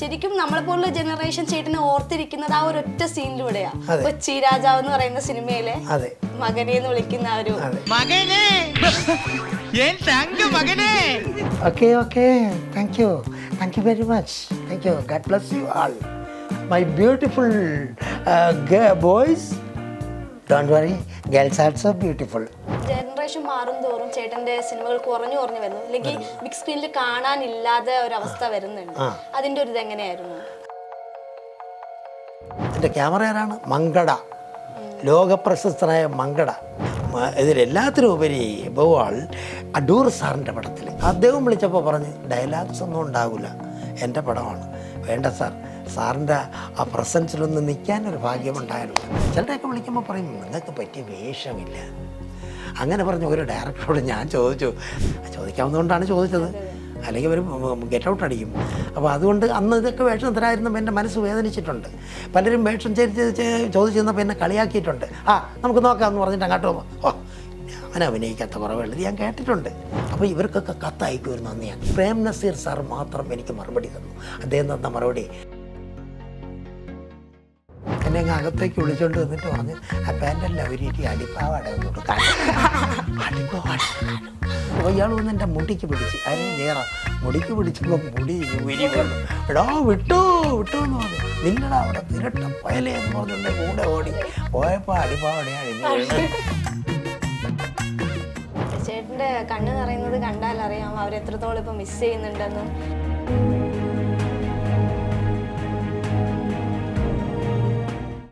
ശരിക്കും നമ്മളെപ്പോലുള്ള ജനറേഷൻ ചേട്ടനെ ഓർത്തിരിക്കുന്നത് ആ ഒരൊറ്റ സീനിലൂടെയാ. കൊച്ചി രാജാവ് എന്ന് പറയുന്ന സിനിമയിലെ മകനെ എന്ന് വിളിക്കുന്ന ആ ഒരു മകനെ. Thank you very much. Thank you. God bless you all. My beautiful boys. Don't worry, girls are so beautiful. Generation മാറും തോറും ചേട്ടന്റെ സിനിമകൾ കുറഞ്ഞു വരുന്നു, അല്ലെങ്കിൽ ബിഗ് സ്ക്രീനിൽ കാണാനില്ലാതെ ഒരവസ്ഥ വരുന്നുണ്ട്. അതിന്റെ ഒരു ഇതെങ്ങനെയായിരുന്നു? എൻ്റെ ക്യാമറയാനാണ് മങ്കട, ലോകപ്രശസ്തനായ മങ്കട. ഇതിലെല്ലാത്തിനും ഉപരി ബോവാൾ അടൂർ സാറിൻ്റെ പടത്തിൽ അദ്ദേഹം വിളിച്ചപ്പോൾ പറഞ്ഞ് ഡയലോഗ്സ് ഒന്നും ഉണ്ടാകില്ല, എൻ്റെ പടമാണ്, വേണ്ട സാർ, സാറിൻ്റെ ആ പ്രസൻസിലൊന്ന് നിൽക്കാനൊരു ഭാഗ്യമുണ്ടായിരുന്നു. ചിലരെയൊക്കെ വിളിക്കുമ്പോൾ പറയും നിങ്ങൾക്ക് പറ്റിയ വേഷമില്ല. അങ്ങനെ പറഞ്ഞ ഒരു ഡയറക്ടറോട് ഞാൻ ചോദിക്കാവുന്നതുകൊണ്ടാണ് ചോദിച്ചത്, അല്ലെങ്കിൽ അവർ ഗെറ്റ് ഔട്ട് അടിക്കും. അപ്പോൾ അതുകൊണ്ട് അന്ന് ഇതൊക്കെ വേഷം തരായിരുന്നപ്പോൾ എൻ്റെ മനസ്സ് വേദനിച്ചിട്ടുണ്ട്. പലരും വേഷം ചോദിച്ചു തന്നപ്പോൾ എന്നെ കളിയാക്കിയിട്ടുണ്ട്. നമുക്ക് നോക്കാമെന്ന് പറഞ്ഞിട്ട് അങ്ങോട്ട് പോകുമ്പോൾ ഞാൻ അഭിനയിക്കാത്ത കുറവുള്ളത് ഞാൻ കേട്ടിട്ടുണ്ട്. അപ്പോൾ ഇവർക്കൊക്കെ കത്തയക്കുമായിരുന്നു അന്ന് ഞാൻ. പ്രേം നസീർ സാർ മാത്രം എനിക്ക് മറുപടി തന്നു. അദ്ദേഹം തന്ന മറുപടി എന്നെ അങ്ങ് അകത്തേക്ക് വിളിച്ചോണ്ട് വന്നിട്ട് പറഞ്ഞ് ആ പാൻ്റെല്ലാം ഒരുക്കി അടിപ്പാവാട കൊടുക്കാൻ. അപ്പോൾ ഇയാൾ വന്ന് എൻ്റെ മുടിക്ക് പിടിച്ച്, അതിന് നേരം മുടിക്ക് പിടിച്ചപ്പോൾ മുടി എടാ വിട്ടോ എന്ന് പറഞ്ഞു. നിന്നടാ അവിടെ തിരട്ട പയലേ എന്ന് പറഞ്ഞിട്ട് കൂടെ ഓടി പോയപ്പോൾ അടിപ്പാവടയാണ്. ചേട്ടന്റെ കണ്ണ് നിറയുന്നത് കണ്ടാൽ അറിയാം അവരെത്രത്തോളം ഇപ്പൊ മിസ് ചെയ്യുന്നുണ്ടെന്ന്.